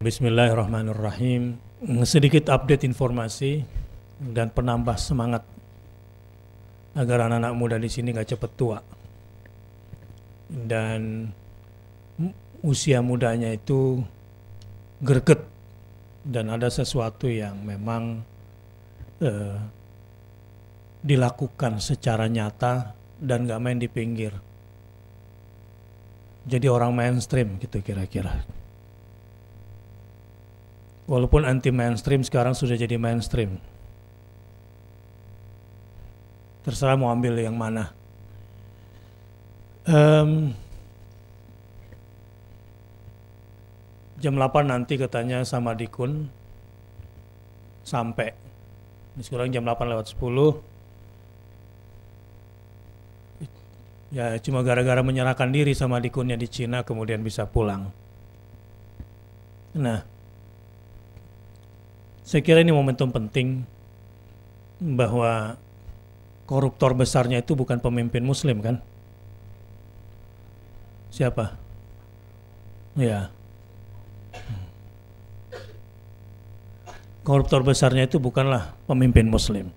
Bismillahirrahmanirrahim. Sedikit update informasi dan penambah semangat agar anak-anak muda di sini nggak cepat tua dan usia mudanya itu greget dan ada sesuatu yang memang dilakukan secara nyata dan nggak main di pinggir. Jadi orang mainstream gitu kira-kira. Walaupun anti mainstream sekarang sudah jadi mainstream. Terserah mau ambil yang mana. Jam 8 nanti katanya sama Dikun sampai. Sekarang jam 8:10. Ya cuma gara-gara menyerahkan diri sama Dikunnya di Cina kemudian bisa pulang. Nah, saya kira ini momentum penting bahwa koruptor besarnya itu bukan pemimpin muslim kan? Siapa? Ya. Koruptor besarnya itu bukanlah pemimpin muslim.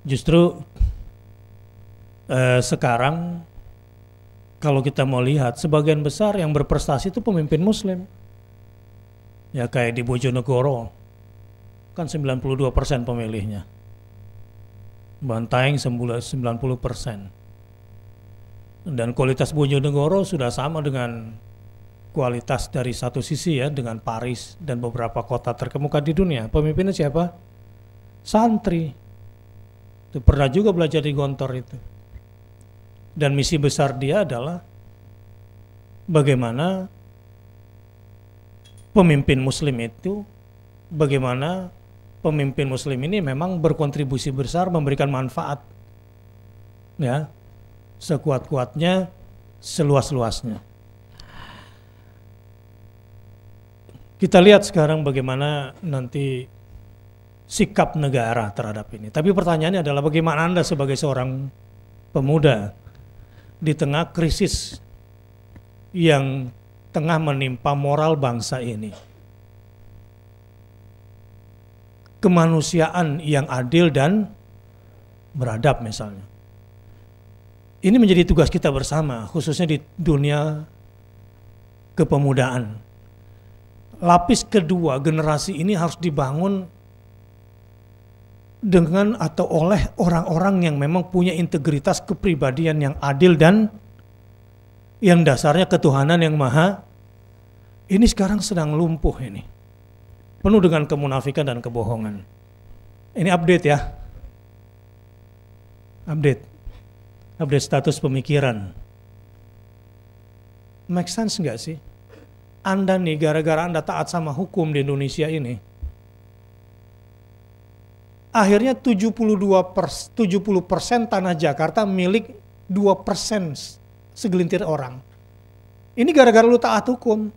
Justru sekarang kalau kita mau lihat sebagian besar yang berprestasi itu pemimpin muslim. Ya kayak di Bojonegoro kan 92% pemilihnya. Bantaeng 90%. Dan kualitas Bojonegoro sudah sama dengan kualitas dari satu sisi ya dengan Paris dan beberapa kota terkemuka di dunia. Pemimpinnya siapa? Santri. Itu pernah juga belajar di Gontor itu. Dan misi besar dia adalah bagaimana pemimpin muslim itu, bagaimana pemimpin muslim ini memang berkontribusi besar memberikan manfaat ya sekuat-kuatnya, seluas-luasnya. Kita lihat sekarang bagaimana nanti sikap negara terhadap ini. Tapi pertanyaannya adalah bagaimana Anda sebagai seorang pemuda di tengah krisis yang tengah menimpa moral bangsa ini. Kemanusiaan yang adil dan beradab misalnya. Ini menjadi tugas kita bersama, khususnya di dunia kepemudaan. Lapis kedua generasi ini harus dibangun dengan atau oleh orang-orang yang memang punya integritas kepribadian yang adil dan yang dasarnya ketuhanan yang maha. Ini sekarang sedang lumpuh ini. Penuh dengan kemunafikan dan kebohongan. Ini update ya. Update status pemikiran. Make sense nggak sih? Anda nih gara-gara Anda taat sama hukum di Indonesia ini. Akhirnya 70% tanah Jakarta milik 2% segelintir orang. Ini gara-gara lu taat hukum.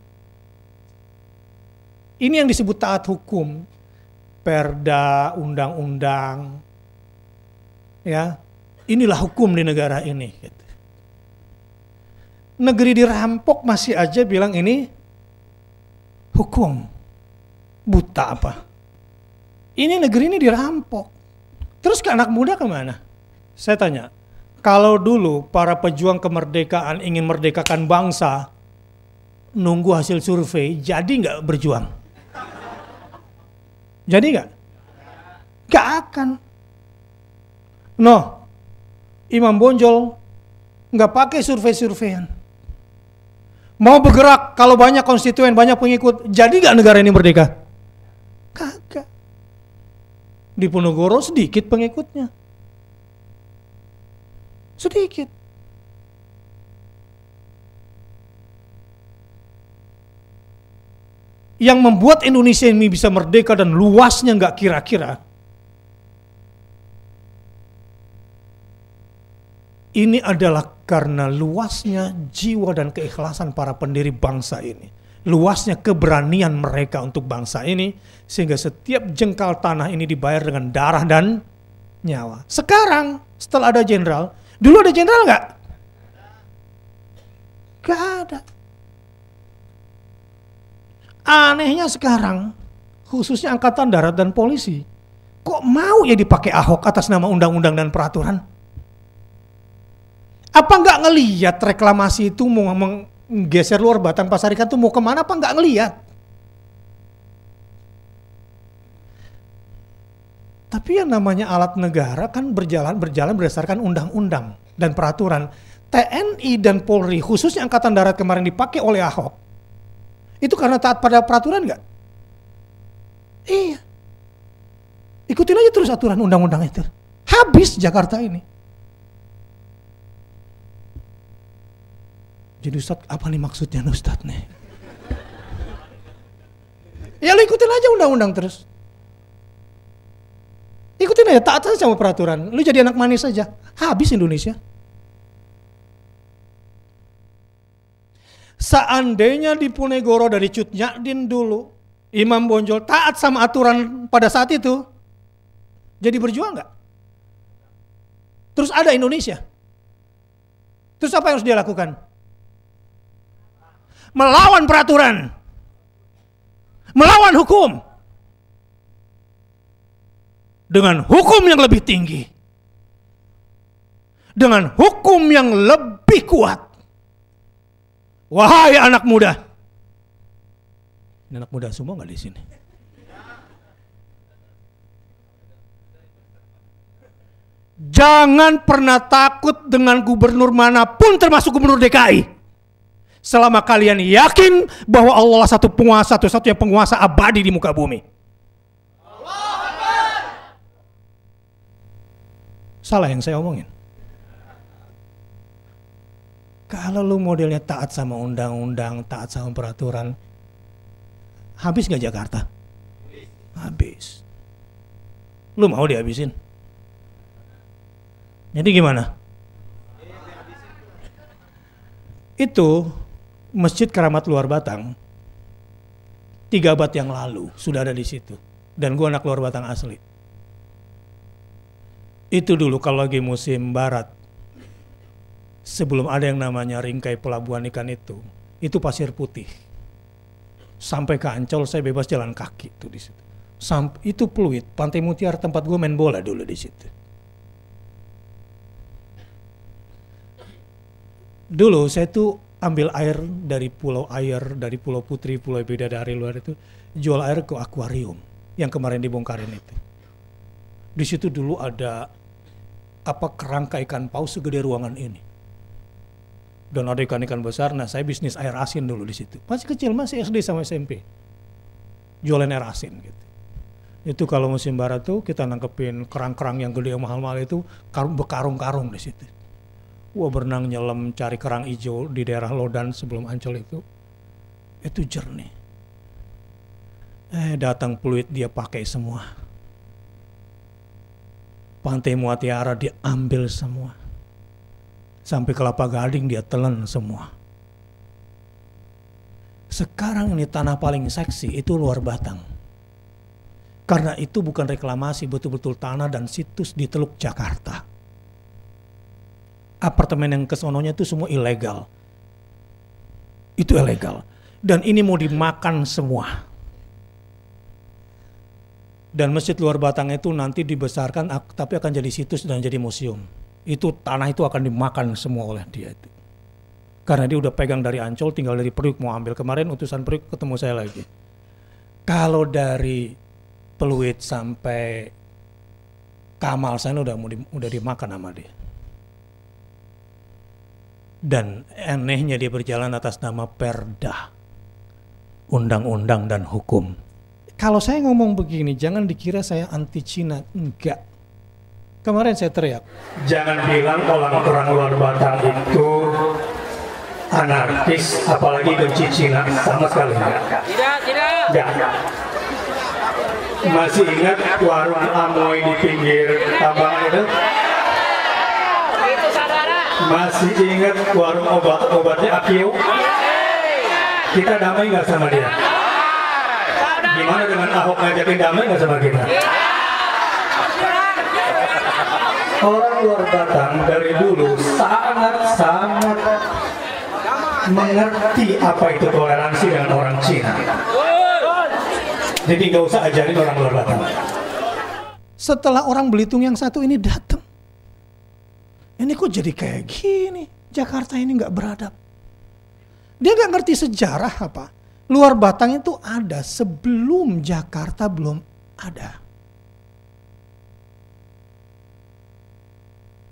Ini yang disebut taat hukum. Perda, undang-undang. Ya, inilah hukum di negara ini. Negeri dirampok masih aja bilang ini hukum. Buta apa? Ini negeri ini dirampok. Terus ke anak muda kemana? Saya tanya. Kalau dulu para pejuang kemerdekaan ingin merdekakan bangsa, nunggu hasil survei, jadi nggak berjuang? Jadi nggak? Nggak akan. No, Imam Bonjol nggak pakai survei-surveian. Mau bergerak kalau banyak konstituen, banyak pengikut, jadi nggak negara ini merdeka? Kagak. Di Ponorogo sedikit pengikutnya. Sedikit. Yang membuat Indonesia ini bisa merdeka dan luasnya nggak kira-kira. Ini adalah karena luasnya jiwa dan keikhlasan para pendiri bangsa ini. Luasnya keberanian mereka untuk bangsa ini. Sehingga setiap jengkal tanah ini dibayar dengan darah dan nyawa. Sekarang setelah ada jenderal, dulu ada jenderal nggak? Nggak ada. Anehnya sekarang, khususnya Angkatan Darat dan polisi, kok mau ya dipakai Ahok atas nama undang-undang dan peraturan? Apa nggak ngelihat reklamasi itu mau menggeser luar batang pasar ikan itu mau kemana? Apa nggak ngelihat? Tapi yang namanya alat negara kan berjalan berdasarkan undang-undang dan peraturan. TNI dan Polri, khususnya Angkatan Darat kemarin dipakai oleh Ahok. Itu karena taat pada peraturan nggak? Iya. Ikutin aja terus aturan undang-undang itu. Habis Jakarta ini. Jadi Ustadz, apa nih maksudnya Ustadz nih? Ya lu ikutin aja undang-undang terus. Ikutin aja, taat aja sama peraturan. Lu jadi anak manis aja. Habis Indonesia. Seandainya di Punegoro dari Cut Nyak-din dulu, Imam Bonjol taat sama aturan pada saat itu, jadi berjuang nggak? Terus ada Indonesia. Terus apa yang harus dia lakukan? Melawan peraturan. Melawan hukum. Dengan hukum yang lebih tinggi. Dengan hukum yang lebih kuat. Wahai anak muda. Ini anak muda semua nggak di sini? Jangan pernah takut dengan gubernur manapun termasuk gubernur DKI. Selama kalian yakin bahwa Allah satu penguasa, satu-satunya penguasa abadi di muka bumi. Salah yang saya omongin. Kalau lu modelnya taat sama undang-undang, taat sama peraturan, habis gak Jakarta? Habis. Lu mau dihabisin? Jadi gimana? Itu Masjid Keramat Luar Batang 3 abad yang lalu sudah ada di situ. Dan gua anak Luar Batang asli. Itu dulu kalau lagi musim barat, sebelum ada yang namanya Ringkai Pelabuhan Ikan itu pasir putih. Sampai ke Ancol saya bebas jalan kaki tuh di situ. Itu Pluit, Pantai Mutiara tempat gue main bola dulu di situ. Dulu saya tuh ambil air dari dari Pulau Putri, Pulau Bidadari luar itu, jual air ke akuarium yang kemarin dibongkarin itu. Di situ dulu ada kerangka ikan paus segede ruangan ini. Dan ada ikan-ikan besar. Nah, saya bisnis air asin dulu di situ. Masih kecil, masih SD sama SMP. Jualan air asin gitu. Itu kalau musim barat tuh kita nangkepin kerang-kerang yang gede yang mahal-mahal itu berkarung-karung di situ. Wah, berenang nyelam cari kerang hijau di daerah Lodan sebelum Ancol itu. Itu jernih. Datang Pluit dia pakai semua. Pantai Mutiara dia ambil semua. Sampai Kelapa Gading dia telan semua. Sekarang ini tanah paling seksi itu Luar Batang. Karena itu bukan reklamasi, betul-betul tanah dan situs di Teluk Jakarta. Apartemen yang kesononya itu semua ilegal. Itu ilegal. Dan ini mau dimakan semua. Dan Masjid Luar Batang itu nanti dibesarkan, tapi akan jadi situs dan jadi museum. Itu tanah itu akan dimakan semua oleh dia itu. Karena dia udah pegang dari Ancol, tinggal dari Priuk mau ambil. Kemarin utusan Priuk ketemu saya lagi. Kalau dari Pluit sampai Kamal sana udah dimakan sama dia. Dan anehnya dia berjalan atas nama Perda, undang-undang dan hukum. Kalau saya ngomong begini, jangan dikira saya anti Cina. Enggak. Kemarin saya teriak. Jangan bilang orang-orang Luar Batang itu anarkis, apalagi benci Cina. Sama sekali enggak. Tidak. Masih ingat warung Amoy di pinggir tambang itu? Masih ingat warung obatnya Akio? Kita damai nggak sama dia? Gimana dengan Ahok ngajakin damai nggak sama kita? Orang Luar Batang dari dulu sangat mengerti apa itu toleransi dengan orang Cina. Jadi nggak usah ajarin orang luar Batam. Setelah orang Belitung yang satu ini datang, ini kok jadi kayak gini? Jakarta ini nggak beradab. Dia nggak ngerti sejarah apa. Luar Batang itu ada sebelum Jakarta belum ada.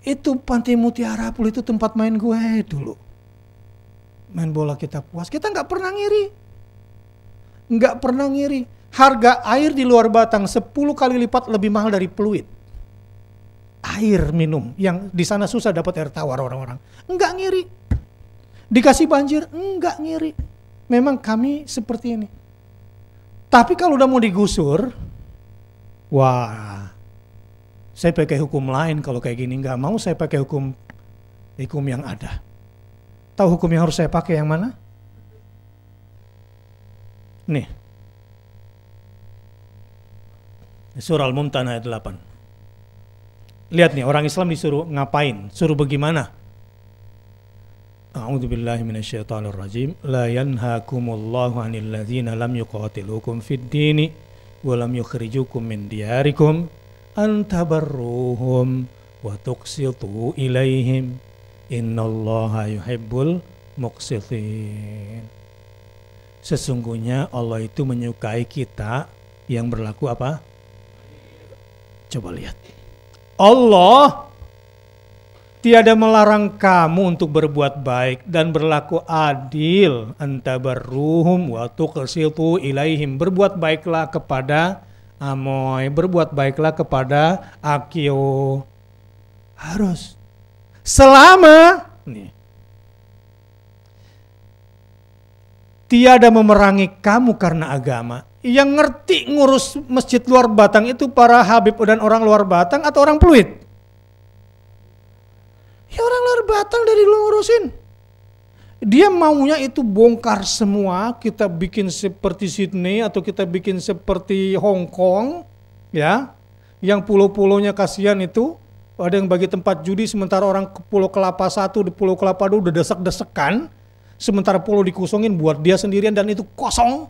Itu Pantai Mutiara Pool itu tempat main gue dulu. Main bola kita puas. Kita nggak pernah ngiri. Nggak pernah ngiri. Harga air di Luar Batang 10 kali lipat lebih mahal dari Pluit. Air minum yang di sana susah dapat air tawar orang-orang. Nggak ngiri. Dikasih banjir, nggak ngiri. Memang kami seperti ini. Tapi kalau udah mau digusur, wah, saya pakai hukum lain kalau kayak gini. Nggak mau saya pakai hukum yang ada. Tahu hukum yang harus saya pakai yang mana? Nih. Surah Al-Mumtahanah ayat 8. Lihat nih, orang Islam disuruh ngapain? Suruh bagaimana? A'udzubillahi minasyaitonirrajim. La yanhaakumullahu 'anil ladzina lam yuqatilukum fid dini wa lam yukhrijukum min diyarikum an tabarruhum wa tuqsitu ilaihim. Innallaha yuhibbul muqsitin. Sesungguhnya Allah itu menyukai kita yang berlaku apa? Coba lihat. Allah tiada melarang kamu untuk berbuat baik dan berlaku adil. Antabarruhum wa tuqsitu ilaihim. Berbuat baiklah kepada Amoy, berbuat baiklah kepada Akio. Harus. Selama nih, tiada memerangi kamu karena agama. Yang ngerti ngurus masjid Luar Batang itu para Habib dan orang Luar Batang atau orang Pluit? Ya orang Luar Batang dari dulu ngurusin. Dia maunya itu bongkar semua, kita bikin seperti Sydney atau kita bikin seperti Hong Kong, ya. Yang pulau-pulaunya kasihan itu, ada yang bagi tempat judi sementara orang ke Pulau Kelapa 1 di Pulau Kelapa 2 udah desek-desekan, sementara pulau dikosongin buat dia sendirian dan itu kosong.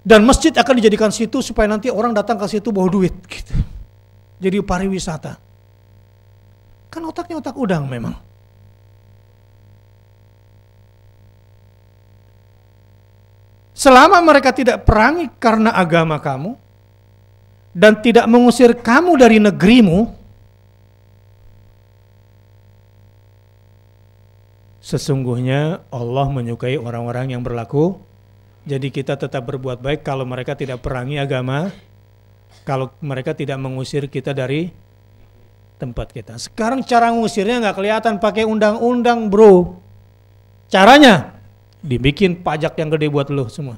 Dan masjid akan dijadikan situ supaya nanti orang datang ke situ bawa duit gitu. Jadi pariwisata. Kan otaknya otak udang memang. Selama mereka tidak perangi karena agama kamu dan tidak mengusir kamu dari negerimu, sesungguhnya Allah menyukai orang-orang yang berlaku. Jadi kita tetap berbuat baik kalau mereka tidak perangi agama, kalau mereka tidak mengusir kita dari tempat kita. Sekarang cara ngusirnya nggak kelihatan pakai undang-undang, bro. Caranya dibikin pajak yang gede buat lo semua.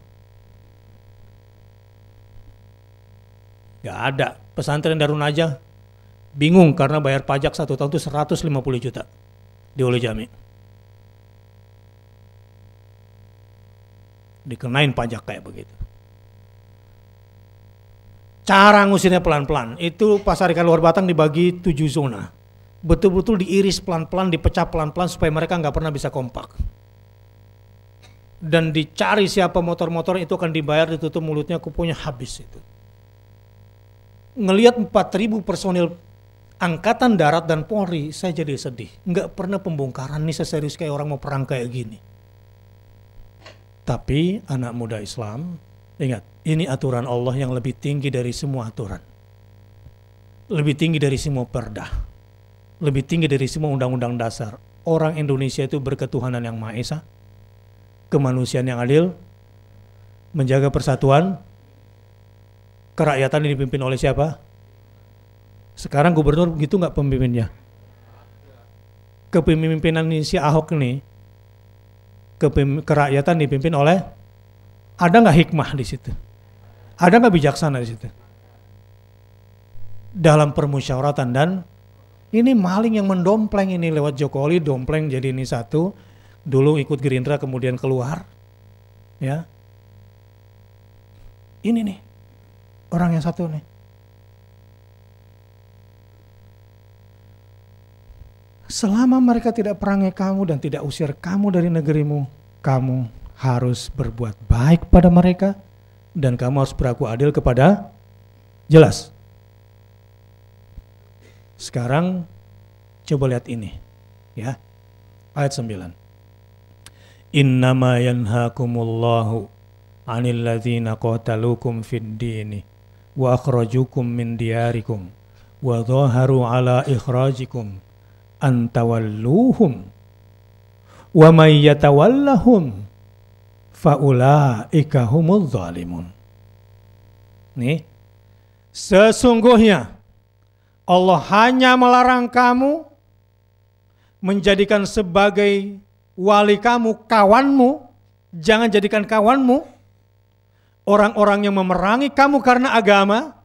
Gak ada. Pesantren Darun aja bingung karena bayar pajak 1 tahun itu 150 juta di Ulu Jami. Dikenain pajak kayak begitu. Cara ngusirnya pelan-pelan. Itu pasar ikan Luar Batang dibagi 7 zona. Betul-betul diiris pelan-pelan, dipecah pelan-pelan supaya mereka nggak pernah bisa kompak. Dan dicari siapa motor-motor itu akan dibayar, ditutup mulutnya, kupunya habis itu. Ngelihat 4.000 personil Angkatan Darat dan Polri, saya jadi sedih. Nggak pernah pembongkaran nih seserius kayak orang mau perang kayak gini. Tapi anak muda Islam, ingat, ini aturan Allah yang lebih tinggi dari semua aturan. Lebih tinggi dari semua perda. Lebih tinggi dari semua undang-undang dasar. Orang Indonesia itu berketuhanan yang Maha Esa, kemanusiaan yang adil, menjaga persatuan, kerakyatan yang dipimpin oleh siapa? Sekarang gubernur gitu nggak pemimpinnya? Kepemimpinan si Ahok nih, kerakyatan dipimpin oleh, ada nggak hikmah di situ? Ada nggak bijaksana di situ? Dalam permusyawaratan. Dan ini maling yang mendompleng ini lewat Jokowi, dompleng jadi ini satu, dulu ikut Gerindra kemudian keluar, ya. Ini nih orang yang satu nih. Selama mereka tidak perangi kamu dan tidak usir kamu dari negerimu, kamu harus berbuat baik pada mereka dan kamu harus berlaku adil kepada, jelas. Sekarang coba lihat ini, ya. Ayat 9. Innama yanhaakumullahu 'anil ladzina qataluukum fid dini wa akhrajukum min diyarikum wa dhaharu 'ala ikhrajikum an tawalluhum wa may yatawallahum fa ulaika humudz zalimun. Nih, sesungguhnya Allah hanya melarang kamu menjadikan sebagai wali kamu, kawanmu. Jangan jadikan kawanmu orang-orang yang memerangi kamu karena agama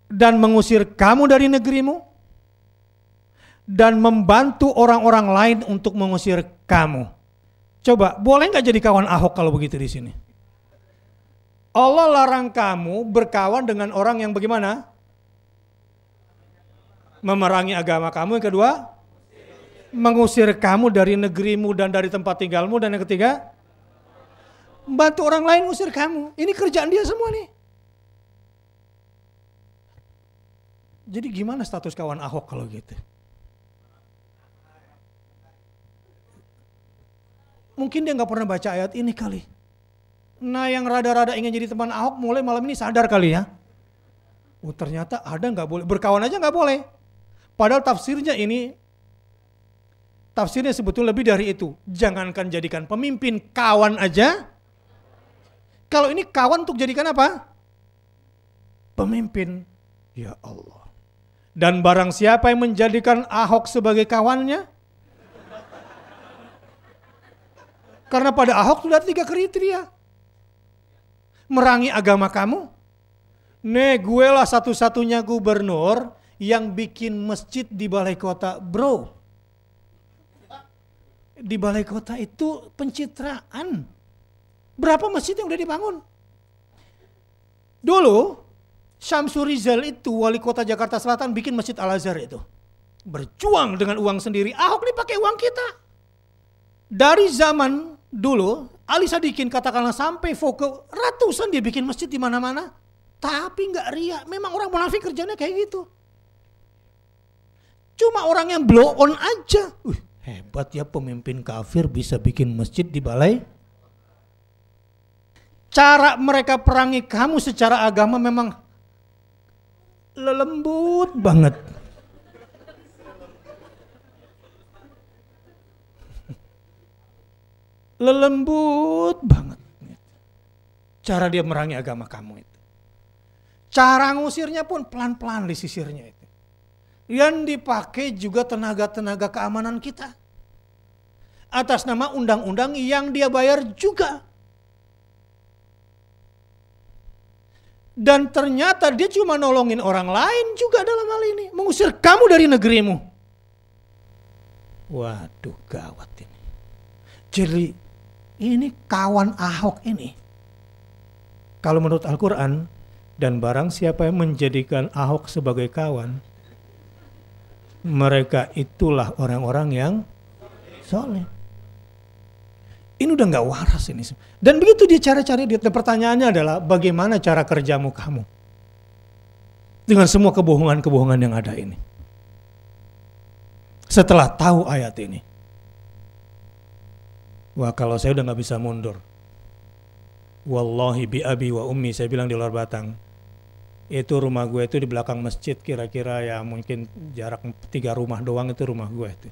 dan mengusir kamu dari negerimu dan membantu orang-orang lain untuk mengusir kamu. Coba, boleh nggak jadi kawan Ahok kalau begitu di sini? Allah larang kamu berkawan dengan orang yang bagaimana? Memerangi agama kamu. Yang kedua, mengusir kamu dari negerimu dan dari tempat tinggalmu. Dan yang ketiga, membantu orang lain mengusir kamu. Ini kerjaan dia semua nih. Jadi gimana status kawan Ahok kalau gitu? Mungkin dia nggak pernah baca ayat ini kali. Nah, yang rada-rada ingin jadi teman Ahok mulai malam ini sadar kali ya. Oh, ternyata ada nggak boleh, berkawan aja nggak boleh. Padahal tafsirnya sebetulnya lebih dari itu. Jangankan jadikan pemimpin, kawan aja. Kalau ini kawan untuk jadikan apa? Pemimpin. Ya Allah. Dan barang siapa yang menjadikan Ahok sebagai kawannya, karena pada Ahok sudah 3 kriteria. Merangi agama kamu. Nih, gue lah satu-satunya gubernur yang bikin masjid di balai kota, bro. Di balai kota itu pencitraan. Berapa masjid yang udah dibangun? Dulu, Syamsur Rizal itu wali kota Jakarta Selatan bikin masjid Al-Azhar itu. Berjuang dengan uang sendiri. Ahok nih pakai uang kita. Dari zaman dulu, Ali Sadikin katakanlah sampai Foke, ratusan dia bikin masjid di mana-mana. Tapi nggak riak. Memang orang munafik kerjanya kayak gitu. Cuma orang yang blow on aja. Hebat ya pemimpin kafir bisa bikin masjid di balai. Cara mereka perangi kamu secara agama memang lembut banget. Lembut banget. Cara dia merangi agama kamu itu. Cara ngusirnya pun pelan-pelan disisirnya itu. Yang dipakai juga tenaga-tenaga keamanan kita. Atas nama undang-undang yang dia bayar juga. Dan ternyata dia cuma nolongin orang lain juga dalam hal ini. Mengusir kamu dari negerimu. Waduh, gawat ini. Jadi ini kawan Ahok ini. Kalau menurut Al-Quran, dan barang siapa yang menjadikan Ahok sebagai kawan, mereka itulah orang-orang yang soleh. Ini udah gak waras ini. Dan begitu dia cara-cara dia. Dan pertanyaannya adalah bagaimana cara kerjamu kamu dengan semua kebohongan-kebohongan yang ada ini. Setelah tahu ayat ini, wah kalau saya udah gak bisa mundur. Wallahi bi abi wa ummi, saya bilang di luar Batang. Itu rumah gue itu di belakang masjid, kira-kira ya mungkin jarak 3 rumah doang itu rumah gue itu.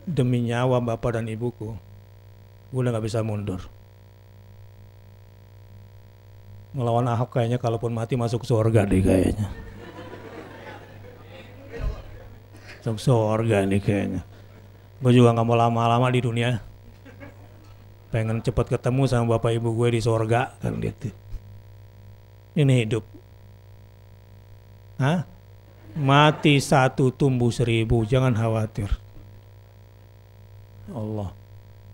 Demi nyawa bapak dan ibuku, gue udah gak bisa mundur. Ngelawan Ahok kayaknya kalaupun mati masuk surga deh kayaknya. Masuk surga nih kayaknya. Gue juga gak mau lama-lama di dunia. Pengen cepat ketemu sama bapak ibu gue di surga kan gitu. Ini hidup. Hah? Mati 1 tumbuh 1000, jangan khawatir. Allah.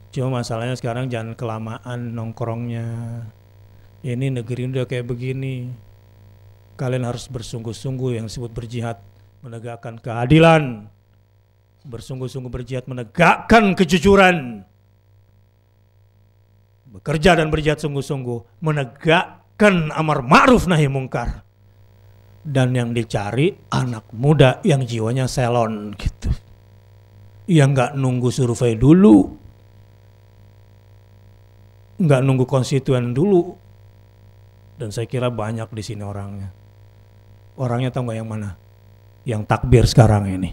Cuma masalahnya sekarang jangan kelamaan nongkrongnya. Ini negeri udah kayak begini. Kalian harus bersungguh-sungguh yang disebut berjihad, menegakkan keadilan. Bersungguh-sungguh berjihad menegakkan kejujuran. bekerja dan berjihad sungguh-sungguh, menegakkan amar ma'ruf nahi mungkar. Dan yang dicari anak muda yang jiwanya selon gitu. Yang nggak nunggu survei dulu, nggak nunggu konstituen dulu. Dan saya kira banyak di sini orangnya. Orangnya tahu nggak yang mana? Yang takbir sekarang ini.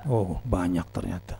Oh, banyak ternyata.